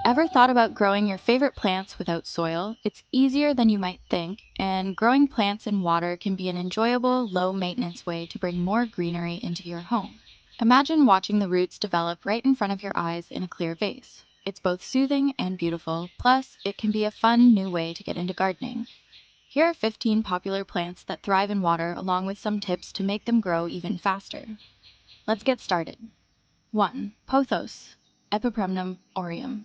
Ever thought about growing your favorite plants without soil? It's easier than you might think, and growing plants in water can be an enjoyable, low-maintenance way to bring more greenery into your home. Imagine watching the roots develop right in front of your eyes in a clear vase. It's both soothing and beautiful, plus it can be a fun new way to get into gardening. Here are 15 popular plants that thrive in water, along with some tips to make them grow even faster. Let's get started. 1. Pothos, Epipremnum aureum.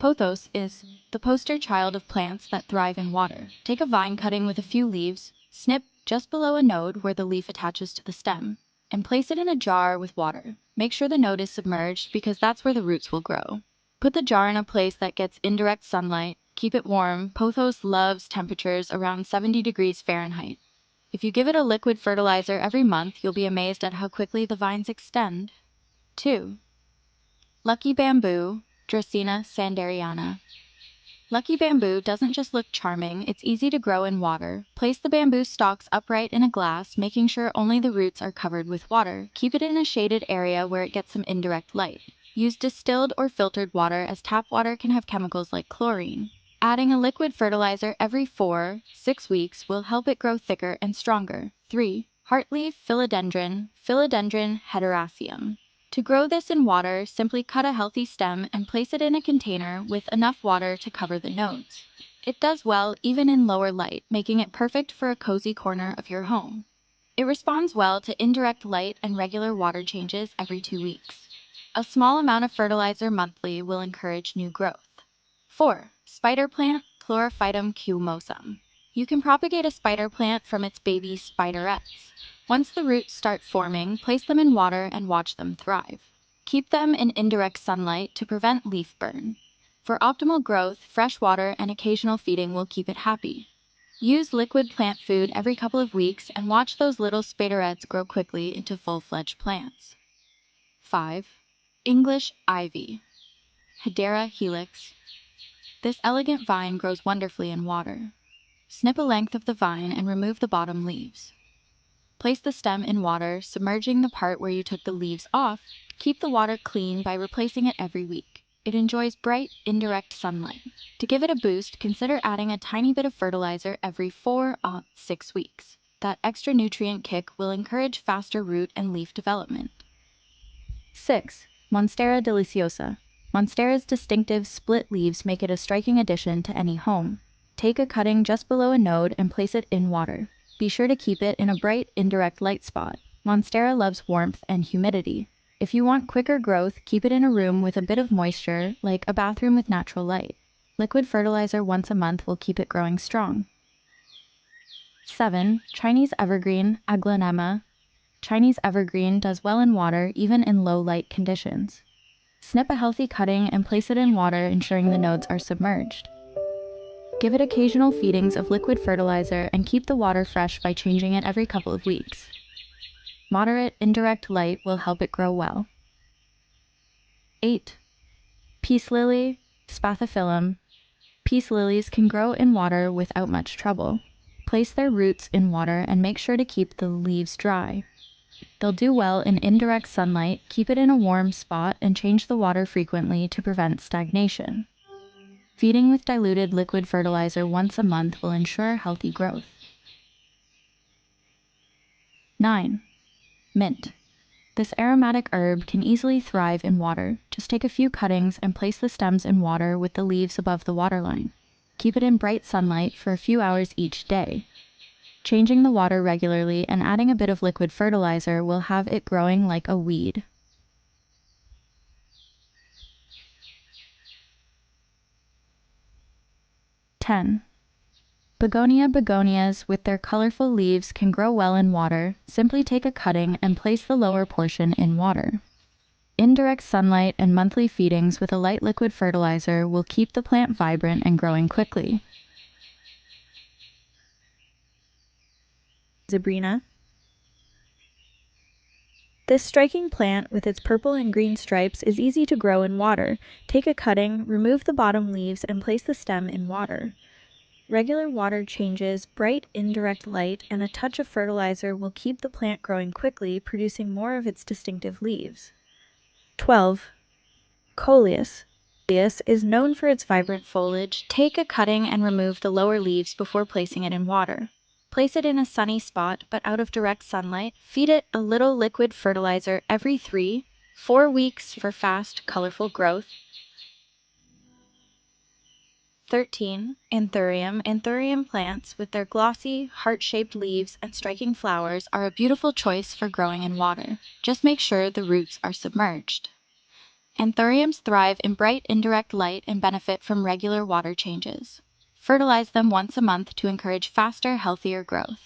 Pothos is the poster child of plants that thrive in water. Take a vine cutting with a few leaves, snip just below a node where the leaf attaches to the stem, and place it in a jar with water. Make sure the node is submerged because that's where the roots will grow. Put the jar in a place that gets indirect sunlight. Keep it warm. Pothos loves temperatures around 70 degrees Fahrenheit. If you give it a liquid fertilizer every month, you'll be amazed at how quickly the vines extend. 2. Lucky bamboo, Dracaena sanderiana. Lucky bamboo doesn't just look charming, it's easy to grow in water. Place the bamboo stalks upright in a glass, making sure only the roots are covered with water. Keep it in a shaded area where it gets some indirect light. Use distilled or filtered water, as tap water can have chemicals like chlorine. Adding a liquid fertilizer every 4-6 weeks will help it grow thicker and stronger. 3. Heartleaf Philodendron, Philodendron hederaceum. To grow this in water, simply cut a healthy stem and place it in a container with enough water to cover the nodes. It does well even in lower light, making it perfect for a cozy corner of your home. It responds well to indirect light and regular water changes every 2 weeks. A small amount of fertilizer monthly will encourage new growth. 4. Spider plant, Chlorophytum comosum. You can propagate a spider plant from its baby spiderets. Once the roots start forming, place them in water and watch them thrive. Keep them in indirect sunlight to prevent leaf burn. For optimal growth, fresh water and occasional feeding will keep it happy. Use liquid plant food every couple of weeks and watch those little spiderets grow quickly into full-fledged plants. 5. English ivy, Hedera helix. This elegant vine grows wonderfully in water. Snip a length of the vine and remove the bottom leaves. Place the stem in water, submerging the part where you took the leaves off. Keep the water clean by replacing it every week. It enjoys bright, indirect sunlight. To give it a boost, consider adding a tiny bit of fertilizer every 4-6 weeks. That extra nutrient kick will encourage faster root and leaf development. 6. Monstera Deliciosa. Monstera's distinctive split leaves make it a striking addition to any home. Take a cutting just below a node and place it in water. Be sure to keep it in a bright, indirect light spot. Monstera loves warmth and humidity. If you want quicker growth, keep it in a room with a bit of moisture, like a bathroom with natural light. Liquid fertilizer once a month will keep it growing strong. 7. Chinese evergreen, Aglaonema. Chinese evergreen does well in water even in low light conditions. Snip a healthy cutting and place it in water, ensuring the nodes are submerged. Give it occasional feedings of liquid fertilizer and keep the water fresh by changing it every couple of weeks. Moderate indirect light will help it grow well. 8. Peace lily, Spathiphyllum. Peace lilies can grow in water without much trouble. Place their roots in water and make sure to keep the leaves dry. They'll do well in indirect sunlight. Keep it in a warm spot and change the water frequently to prevent stagnation. Feeding with diluted liquid fertilizer once a month will ensure healthy growth. 9. Mint. This aromatic herb can easily thrive in water. Just take a few cuttings and place the stems in water with the leaves above the waterline. Keep it in bright sunlight for a few hours each day. Changing the water regularly and adding a bit of liquid fertilizer will have it growing like a weed. 10. Begonia. Begonias with their colorful leaves can grow well in water. Simply take a cutting and place the lower portion in water. Indirect sunlight and monthly feedings with a light liquid fertilizer will keep the plant vibrant and growing quickly. Zebrina. This striking plant with its purple and green stripes is easy to grow in water. Take a cutting, remove the bottom leaves, and place the stem in water. Regular water changes, bright indirect light, and a touch of fertilizer will keep the plant growing quickly, producing more of its distinctive leaves. 12. Coleus. Coleus is known for its vibrant foliage. Take a cutting and remove the lower leaves before placing it in water. Place it in a sunny spot but out of direct sunlight. Feed it a little liquid fertilizer every 3-4 weeks for fast, colorful growth. 13. Anthurium. Anthurium plants, with their glossy, heart-shaped leaves and striking flowers, are a beautiful choice for growing in water. Just make sure the roots are submerged. Anthuriums thrive in bright indirect light and benefit from regular water changes. Fertilize them once a month to encourage faster, healthier growth.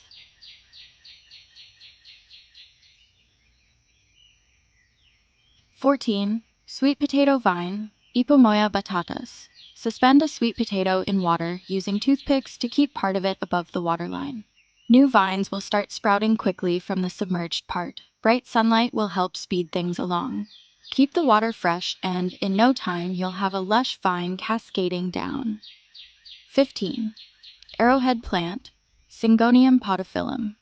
14. Sweet potato vine, Ipomoea batatas. Suspend a sweet potato in water using toothpicks to keep part of it above the waterline. New vines will start sprouting quickly from the submerged part. Bright sunlight will help speed things along. Keep the water fresh and, in no time, you'll have a lush vine cascading down. 15. Arrowhead plant, Syngonium podophyllum.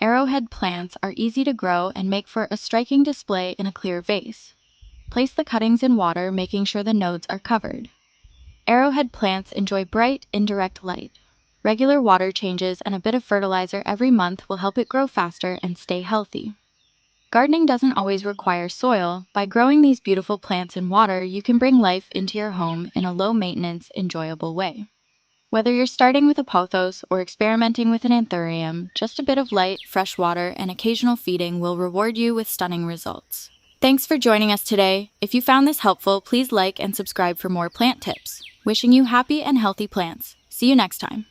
Arrowhead plants are easy to grow and make for a striking display in a clear vase. Place the cuttings in water, making sure the nodes are covered. Arrowhead plants enjoy bright, indirect light. Regular water changes and a bit of fertilizer every month will help it grow faster and stay healthy. Gardening doesn't always require soil. By growing these beautiful plants in water, you can bring life into your home in a low-maintenance, enjoyable way. Whether you're starting with a pothos or experimenting with an anthurium, just a bit of light, fresh water, and occasional feeding will reward you with stunning results. Thanks for joining us today. If you found this helpful, please like and subscribe for more plant tips. Wishing you happy and healthy plants. See you next time.